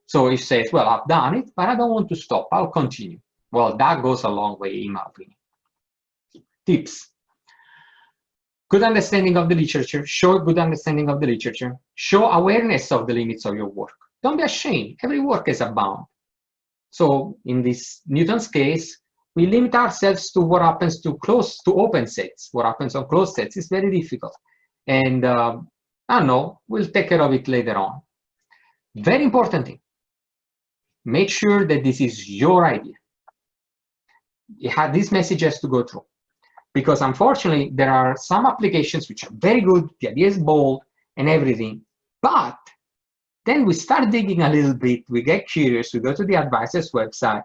So he says, well, I've done it, but I don't want to stop. I'll continue. Well, that goes a long way, in my opinion. Tips. Good understanding of the literature. Show good understanding of the literature. Show awareness of the limits of your work. Don't be ashamed. Every work has a bound. So in this Newton's case, we limit ourselves to what happens to open sets. What happens on closed sets is very difficult. And I don't know, we'll take care of it later on. Very important thing. Make sure that this is your idea. This message has to go through. Because unfortunately, there are some applications which are very good, the idea is bold and everything, but then we start digging a little bit, we get curious, we go to the advisor's website,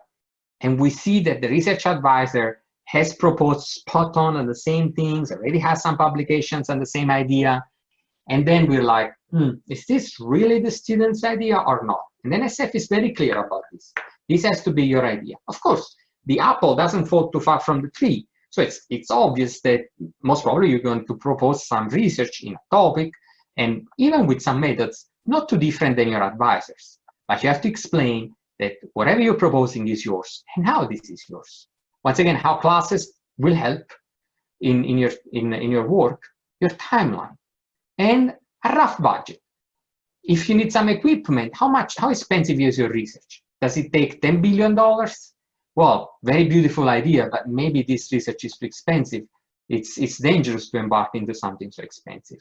and we see that the research advisor has proposed spot on the same things, already has some publications on the same idea, and then we're like, is this really the student's idea or not? And NSF is very clear about this. This has to be your idea. Of course, the apple doesn't fall too far from the tree. So it's obvious that most probably you're going to propose some research in a topic, and even with some methods not too different than your advisors. But you have to explain that whatever you're proposing is yours and how this is yours. Once again, how classes will help in your work, your timeline, and a rough budget. If you need some equipment, how expensive is your research? Does it take $10 billion? Well, very beautiful idea, but maybe this research is too expensive. It's dangerous to embark into something so expensive.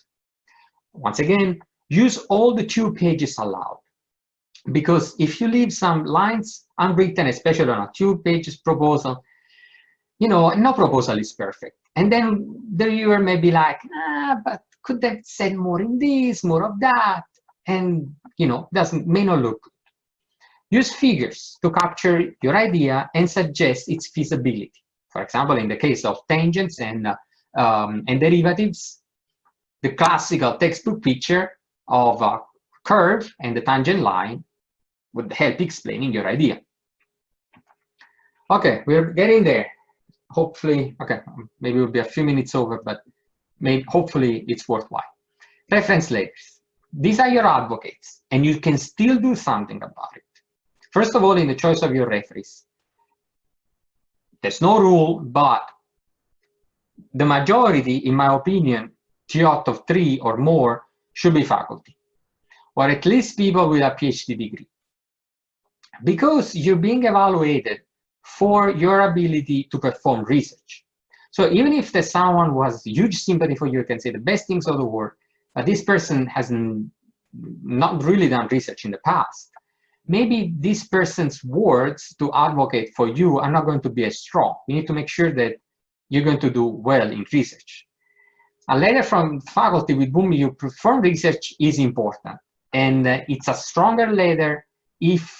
Once again, use all the 2 pages allowed. Because if you leave some lines unwritten, especially on a 2 pages proposal, no proposal is perfect. And then the reviewer may be like, but could have said more in this, more of that, and may not look good. Use figures to capture your idea and suggest its feasibility. For example, in the case of tangents and derivatives, the classical textbook picture of a curve and the tangent line would help explaining your idea. Okay, we're getting there. Hopefully, okay, maybe we'll be a few minutes over, but hopefully it's worthwhile. Reference letters. These are your advocates, and you can still do something about it. First of all, in the choice of your referees. There's no rule, but the majority, in my opinion, 2 out of 3 or more, should be faculty, or at least people with a PhD degree. Because you're being evaluated for your ability to perform research. So even if there's someone who has huge sympathy for you, can say the best things of the world, but this person has not really done research in the past, maybe this person's words to advocate for you are not going to be as strong. You need to make sure that you're going to do well in research. A letter from faculty with whom you perform research is important. And it's a stronger letter if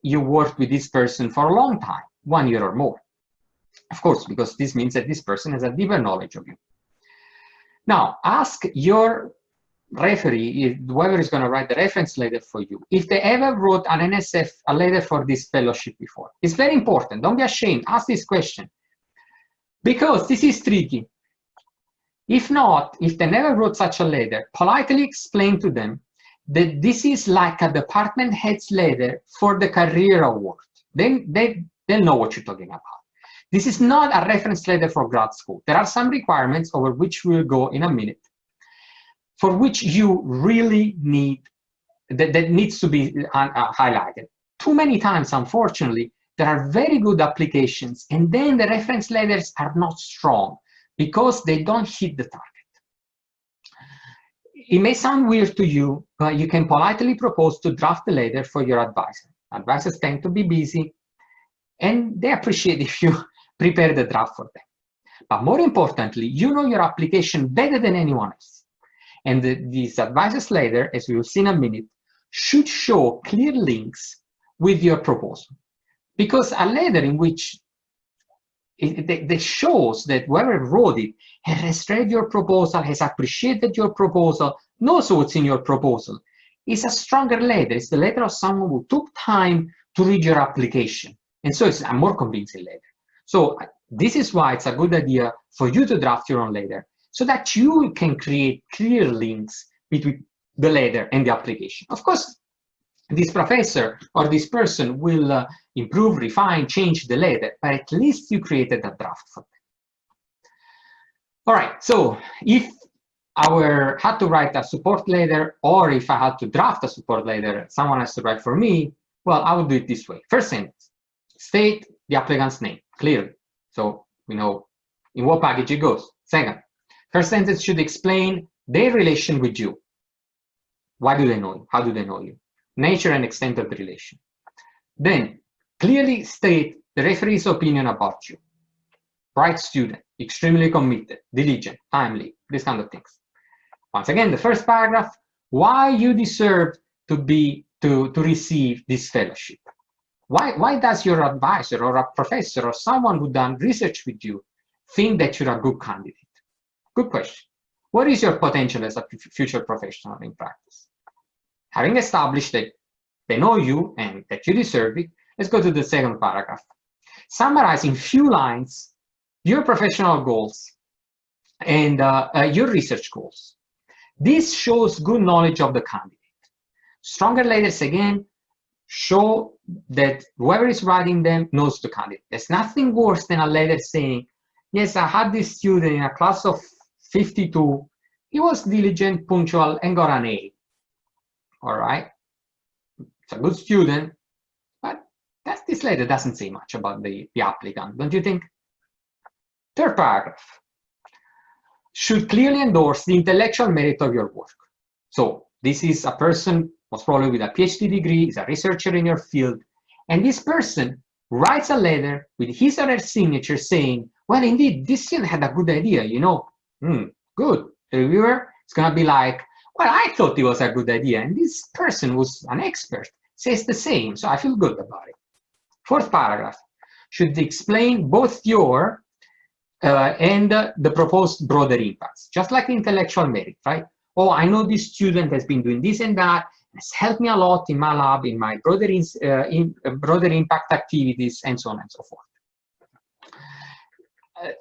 you work with this person for a long time, 1 year or more. Of course, because this means that this person has a deeper knowledge of you. Now, ask your referee, whoever is going to write the reference letter for you, if they ever wrote an NSF, a letter for this fellowship before. It's very important. Don't be ashamed. Ask this question. Because this is tricky. If not, if they never wrote such a letter, politely explain to them that this is like a department head's letter for the career award. Then they'll know what you're talking about. This is not a reference letter for grad school. There are some requirements over which we'll go in a minute, for which you really need, that needs to be highlighted. Too many times, unfortunately, there are very good applications, and then the reference letters are not strong because they don't hit the target. It may sound weird to you, but you can politely propose to draft the letter for your advisor. Advisors tend to be busy, and they appreciate if you prepare the draft for them. But more importantly, you know your application better than anyone else. And this advisor's letter, as we will see in a minute, should show clear links with your proposal. Because a letter in which that shows that whoever wrote it has read your proposal, has appreciated your proposal, knows what's in your proposal, is a stronger letter. It's the letter of someone who took time to read your application. And so it's a more convincing letter. So this is why it's a good idea for you to draft your own letter, so that you can create clear links between the letter and the application. Of course, this professor or this person will improve, refine, change the letter, but at least you created a draft for them. All right, so if I had to write a support letter, or if I had to draft a support letter, someone has to write for me, well, I would do it this way. First sentence, state the applicant's name clearly, so we know in what package it goes. Second, first sentence should explain their relation with you. Why do they know you? How do they know you? Nature and extent of the relation. Then, clearly state the referee's opinion about you. Bright student, extremely committed, diligent, timely, these kind of things. Once again, the first paragraph, why you deserve to receive this fellowship. Why does your advisor or a professor or someone who done research with you think that you're a good candidate? Good question. What is your potential as a future professional in practice? Having established that they know you and that you deserve it, let's go to the second paragraph. Summarize in few lines your professional goals, and your research goals. This shows good knowledge of the candidate. Stronger letters, again, show that whoever is writing them knows the candidate. There's nothing worse than a letter saying, yes, I had this student in a class of 52. He was diligent, punctual, and got an A. All right. It's a good student, but this letter doesn't say much about the applicant, don't you think? Third paragraph. Should clearly endorse the intellectual merit of your work. So this is a person, most probably with a PhD degree, is a researcher in your field, and this person writes a letter with his or her signature saying, well, indeed, this student had a good idea, you know, good. The reviewer is going to be like, well, I thought it was a good idea, and this person who's an expert says the same, so I feel good about it. Fourth paragraph, should explain both your and the proposed broader impacts, just like the intellectual merit, right? Oh, I know this student has been doing this and that, has helped me a lot in my lab, in my broader impact activities, and so on and so forth.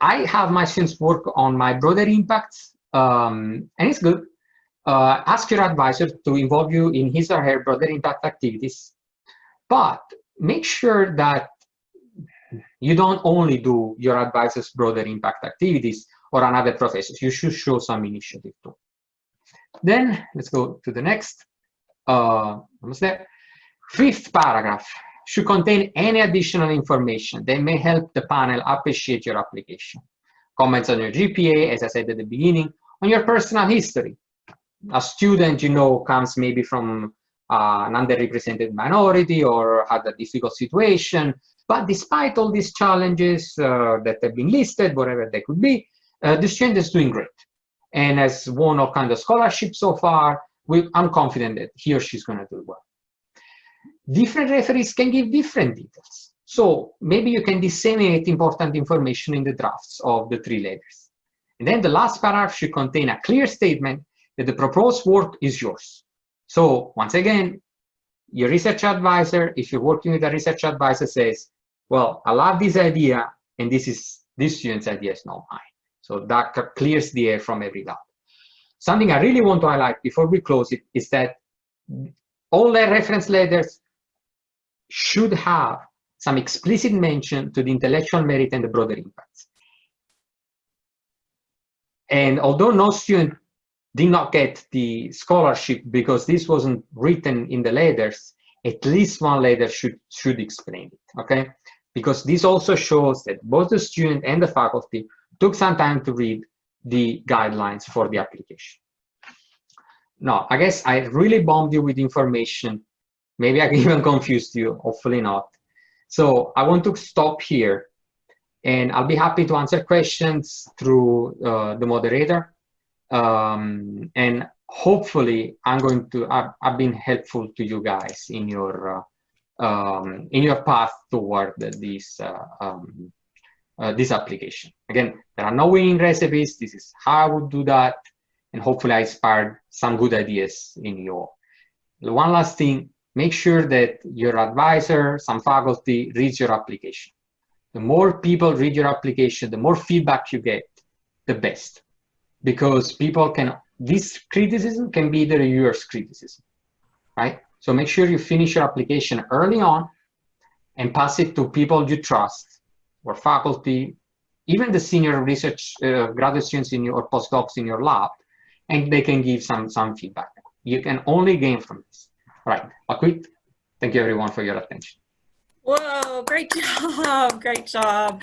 I have my students work on my broader impacts, and it's good. Ask your advisor to involve you in his or her broader impact activities, but make sure that you don't only do your advisor's broader impact activities or another professors. You should show some initiative too. Then let's go to the next. Almost there. Fifth paragraph should contain any additional information that may help the panel appreciate your application. Comments on your GPA, as I said at the beginning, on your personal history. A student, you know, comes maybe from an underrepresented minority or had a difficult situation, but despite all these challenges that have been listed, whatever they could be, the student is doing great and has won all kinds of scholarships so far. I'm confident that he or she's going to do well. Different referees can give different details. So maybe you can disseminate important information in the drafts of the 3 letters. And then the last paragraph should contain a clear statement that the proposed work is yours. So once again, your research advisor, if you're working with a research advisor, says, well, I love this idea, and this student's idea is not mine. So that clears the air from every doubt. Something I really want to highlight before we close it is that all the reference letters should have some explicit mention to the intellectual merit and the broader impacts. And although no student did not get the scholarship because this wasn't written in the letters, at least one letter should explain it, okay? Because this also shows that both the student and the faculty took some time to read the guidelines for the application. Now, I guess I really bombed you with information. Maybe I even confused you, hopefully not. So I want to stop here, and I'll be happy to answer questions through the moderator. And hopefully I've been helpful to you guys in your path toward this application. Again, there are no winning recipes. This is how I would do that, and hopefully I inspired some good ideas in you all. One last thing, make sure that your advisor, some faculty, reads your application. The more people read your application, the more feedback you get, the best. Because people this criticism can be the reviewer's criticism, right? So make sure you finish your application early on and pass it to people you trust, or faculty, even the senior research graduate students or postdocs in your lab, and they can give some feedback. You can only gain from this. All right, I'll quit. Thank you everyone for your attention. Whoa, great job, great job.